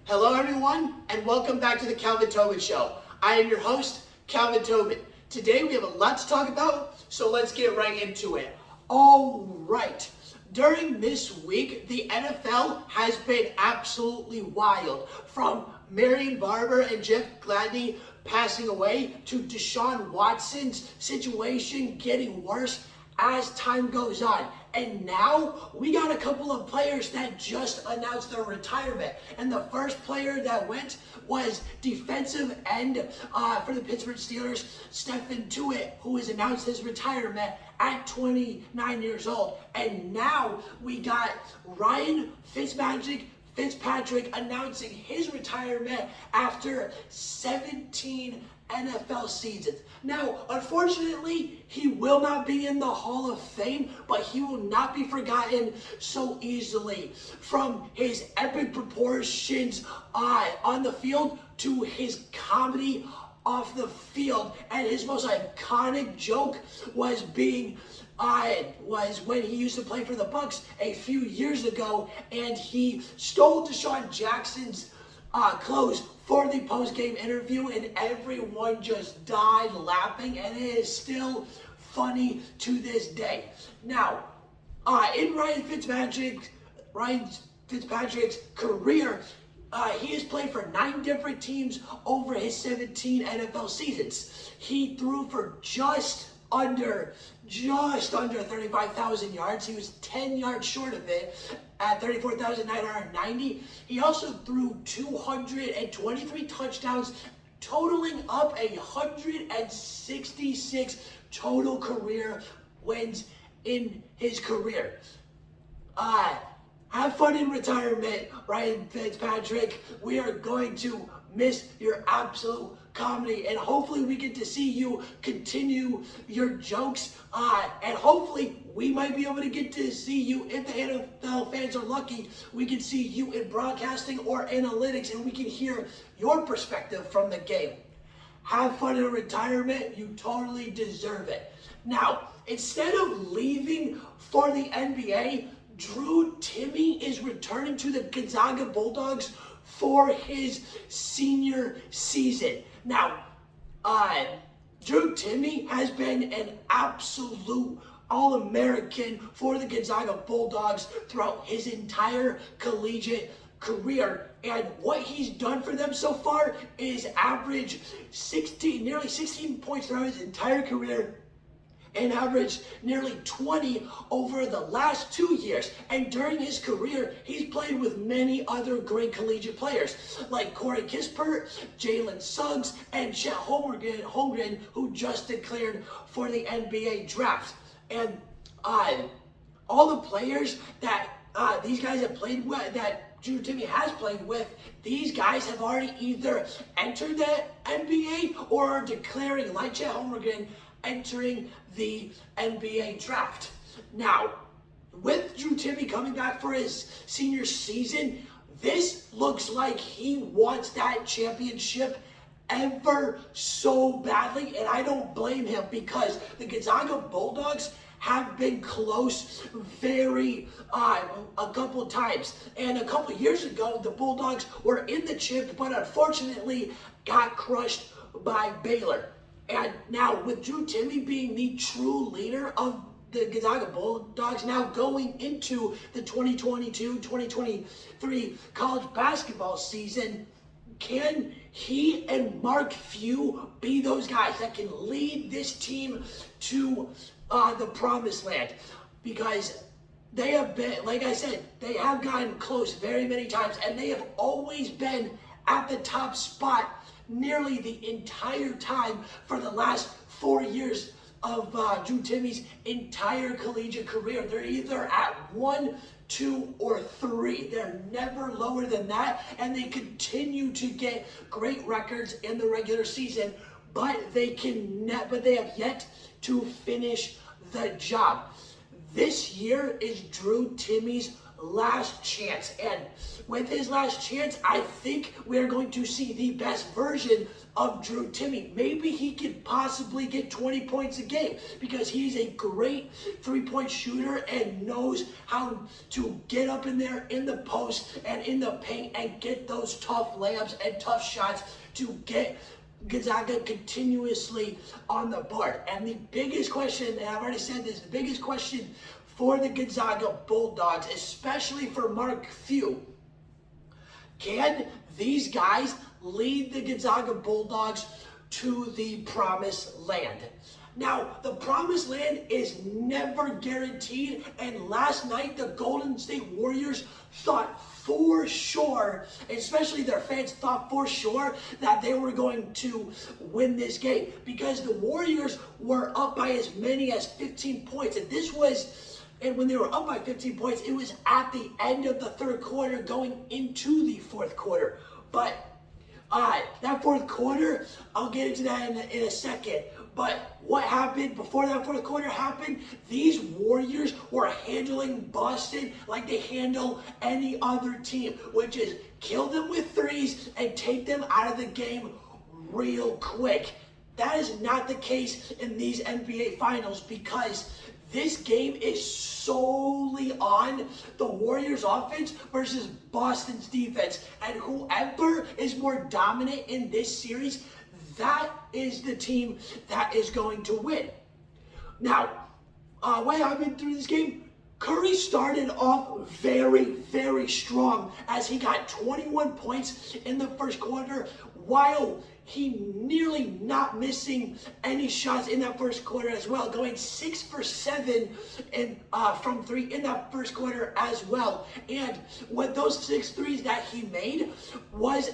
Hello everyone, and welcome back to the Calvin Tobin Show. I am your host, Calvin Tobin. Today we have a lot to talk about, so let's get right into it. All right, during this week, the NFL has been absolutely wild. From Marion Barber and Jeff Gladney passing away to Deshaun Watson's situation getting worse as time goes on. And now we got a couple of players that just announced their retirement. And the first player that went was defensive end for the Pittsburgh Steelers, Stephen Tuitt, who has announced his retirement at 29 years old. And now we got Ryan Fitzpatrick announcing his retirement after 17 NFL seasons. Now, unfortunately, he will not be in the Hall of Fame, but he will not be forgotten so easily. From his epic proportions on the field to his comedy off the field, and his most iconic joke was when he used to play for the Bucs a few years ago, and he stole Deshaun Jackson's clothes for the post-game interview, and everyone just died laughing, and it is still funny to this day. Now, in Ryan Fitzpatrick's career, he has played for 9 different teams over his 17 NFL seasons. He threw for just under 35,000 yards. He was 10 yards short of it at 34,990. He also threw 223 touchdowns, totaling up 166 total career wins in his career. Have fun in retirement, Ryan Fitzpatrick. We are going to miss your absolute comedy, and hopefully we get to see you continue your jokes, and hopefully we might be able to get to see you, if the NFL fans are lucky, we can see you in broadcasting or analytics, and we can hear your perspective from the game. Have fun in retirement. You totally deserve it. Now, instead of leaving for the NBA, Timm is returning to the Gonzaga Bulldogs for his senior season. Now, Timm has been an absolute All-American for the Gonzaga Bulldogs throughout his entire collegiate career. And what he's done for them so far is average nearly 16 points throughout his entire career, and averaged nearly 20 over the last 2 years. And during his career, he's played with many other great collegiate players like Corey Kispert, Jalen Suggs, and Chet Holmgren, who just declared for the NBA draft. And all the players that these guys have played with, that Timm has played with, these guys have already either entered the NBA or are declaring, like Chet Holmgren, entering the NBA draft. Now, with Timm coming back for his senior season, this looks like he wants that championship ever so badly, and I don't blame him, because the Gonzaga Bulldogs have been close a couple times. And a couple years ago, the Bulldogs were in the chip, but unfortunately got crushed by Baylor. And now, with Timm being the true leader of the Gonzaga Bulldogs, now going into the 2022-2023 college basketball season, can he and Mark Few be those guys that can lead this team to the promised land? Because they have been, like I said, they have gotten close very many times, and they have always been at the top spot nearly the entire time for the last 4 years of Timm's entire collegiate career. They're either at 1, 2, or 3. They're never lower than that, and they continue to get great records in the regular season, but they have yet to finish the job. This year is Timm's last chance. And with his last chance, I think we're going to see the best version of Drew Timme. Maybe he could possibly get 20 points a game because he's a great three-point shooter and knows how to get up in there in the post and in the paint and get those tough layups and tough shots to get Gonzaga continuously on the board. And the biggest question, and I've already said this, the biggest question for the Gonzaga Bulldogs, especially for Mark Few, can these guys lead the Gonzaga Bulldogs to the promised land? Now, the promised land is never guaranteed, and last night the Golden State Warriors thought for sure, especially their fans thought for sure, that they were going to win this game because the Warriors were up by as many as 15 points, and when they were up by 15 points, it was at the end of the third quarter going into the fourth quarter. But that fourth quarter, I'll get into that in a second. But what happened before that fourth quarter happened, these Warriors were handling Boston like they handle any other team, which is kill them with threes and take them out of the game real quick. That is not the case in these NBA Finals because this game is solely on the Warriors' offense versus Boston's defense. And whoever is more dominant in this series, that is the team that is going to win. Now, what happened through this game? Curry started off very, very strong as he got 21 points in the first quarter while he nearly not missing any shots in that first quarter as well, going 6 for 7 from three in that first quarter as well. And with those 6 threes that he made was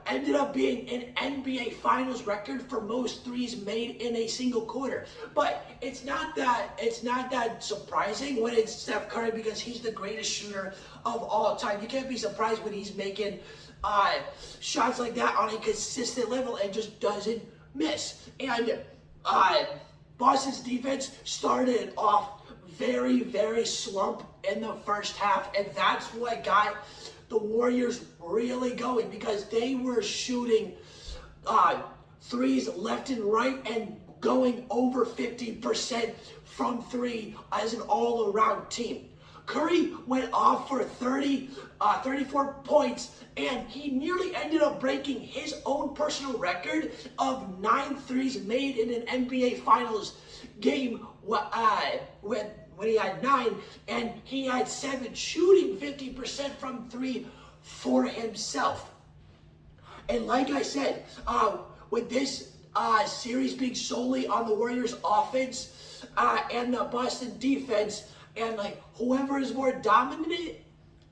ended up being an NBA Finals record for most threes made in a single quarter. But it's not that surprising when it's Steph Curry because he's the greatest shooter of all time. You can't be surprised when he's making shots like that on a consistent level and just doesn't miss. And Boston's defense started off very, very slump in the first half, and that's what got the Warriors really going because they were shooting threes left and right and going over 50% from three as an all-around team. Curry went off for 34 points, and he nearly ended up breaking his own personal record of 9 threes made in an NBA Finals game when he had 9, and he had 7, shooting 50% from 3 for himself. And like I said, with this series being solely on the Warriors' offense and the Boston defense, and like whoever is more dominant,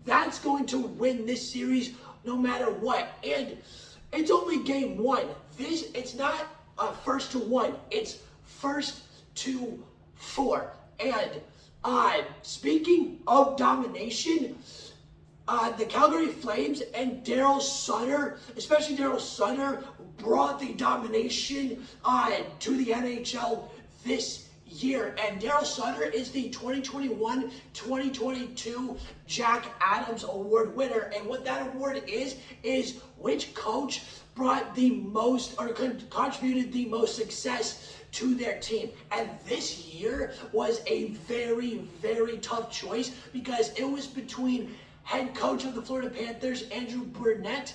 that's going to win this series no matter what. And it's only game 1. It's not first to 1. It's first to 4. And speaking of domination, the Calgary Flames and Darryl Sutter, especially Darryl Sutter, brought the domination to the NHL this year. And Darryl Sutter is the 2021-2022 Jack Adams Award winner. And what that award is which coach brought the most or contributed the most success to their team. And this year was a very, very tough choice because it was between head coach of the Florida Panthers, Andrew Burnett,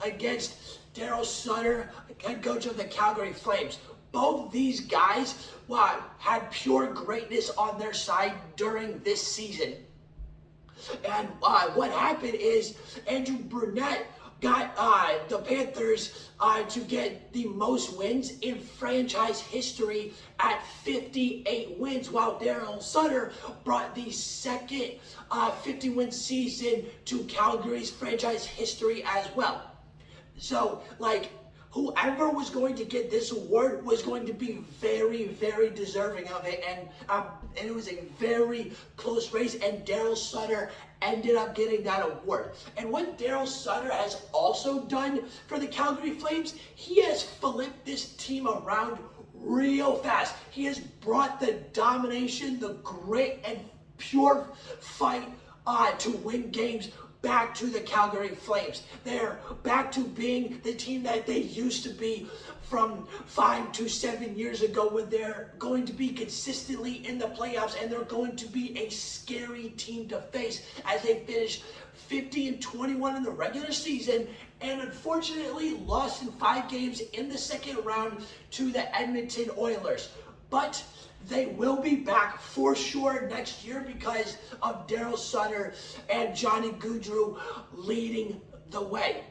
against Darryl Sutter, head coach of the Calgary Flames. Both these guys had pure greatness on their side during this season. And what happened is Andrew Burnett got the Panthers to get the most wins in franchise history at 58 wins, while Darryl Sutter brought the second 50-win season to Calgary's franchise history as well. So, whoever was going to get this award was going to be very, very deserving of it, and it was a very close race, and Darryl Sutter ended up getting that award. And what Darryl Sutter has also done for the Calgary Flames, he has flipped this team around real fast. He has brought the domination, the grit, and pure fight to win games back to the Calgary Flames. They're back to being the team that they used to be from 5 to 7 years ago, when they're going to be consistently in the playoffs, and they're going to be a scary team to face as they finish 50-21 in the regular season, and unfortunately lost in 5 games in the second round to the Edmonton Oilers. But they will be back for sure next year because of Darryl Sutter and Johnny Gaudreau leading the way.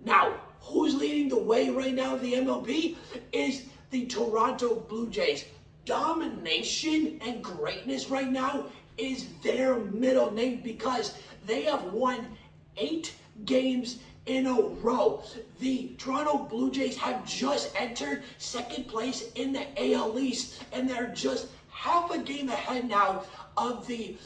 Now, who's leading the way right now in the MLB is the Toronto Blue Jays. Domination and greatness right now is their middle name because they have won 8 games in a row. The Toronto Blue Jays have just entered second place in the AL East, and they're just half a game ahead now of the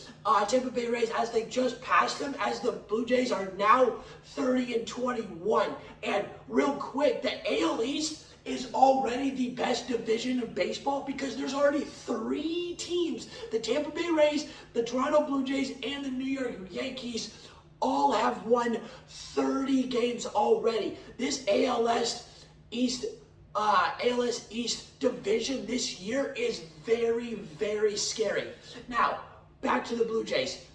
Tampa Bay Rays as they just passed them, as the Blue Jays are now 30-21. And real quick, the AL East is already the best division of baseball because there's already 3 teams. The Tampa Bay Rays, the Toronto Blue Jays, and the New York Yankees all have won 30 games already. This ALS East division this year is very, very scary. Now, back to the Blue Jays.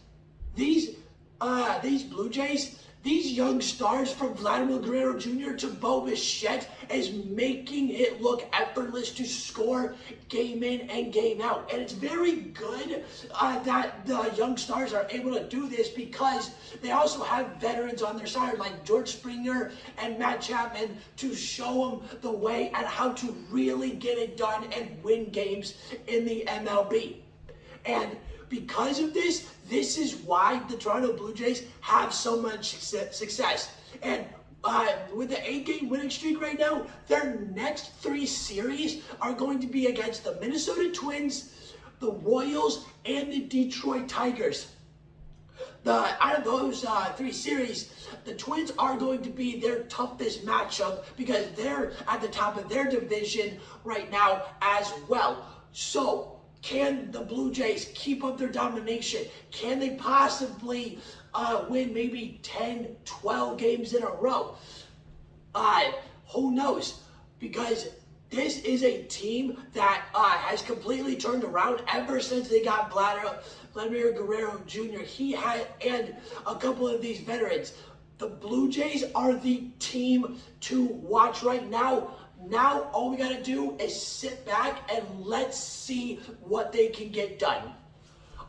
These Blue Jays, these young stars from Vladimir Guerrero Jr. to Bo Bichette is making it look effortless to score game in and game out. And it's very good that the young stars are able to do this because they also have veterans on their side like George Springer and Matt Chapman to show them the way and how to really get it done and win games in the MLB. And because of this, this is why the Toronto Blue Jays have so much success. And with the 8-game winning streak right now, their next 3 series are going to be against the Minnesota Twins, the Royals, and the Detroit Tigers. Out of those 3 series, the Twins are going to be their toughest matchup because they're at the top of their division right now as well. So, can the Blue Jays keep up their domination? Can they possibly win maybe 10, 12 games in a row? Who knows? Because this is a team that has completely turned around ever since they got Vladimir Guerrero Jr. And a couple of these veterans. The Blue Jays are the team to watch right now. Now, all we got to do is sit back and let's see what they can get done.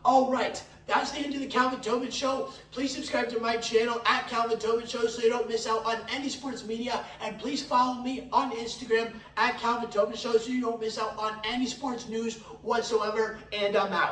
All right, that's the end of the Calvin Tobin Show. Please subscribe to my channel at Calvin Tobin Show so you don't miss out on any sports media. And please follow me on Instagram at Calvin Tobin Show so you don't miss out on any sports news whatsoever. And I'm out.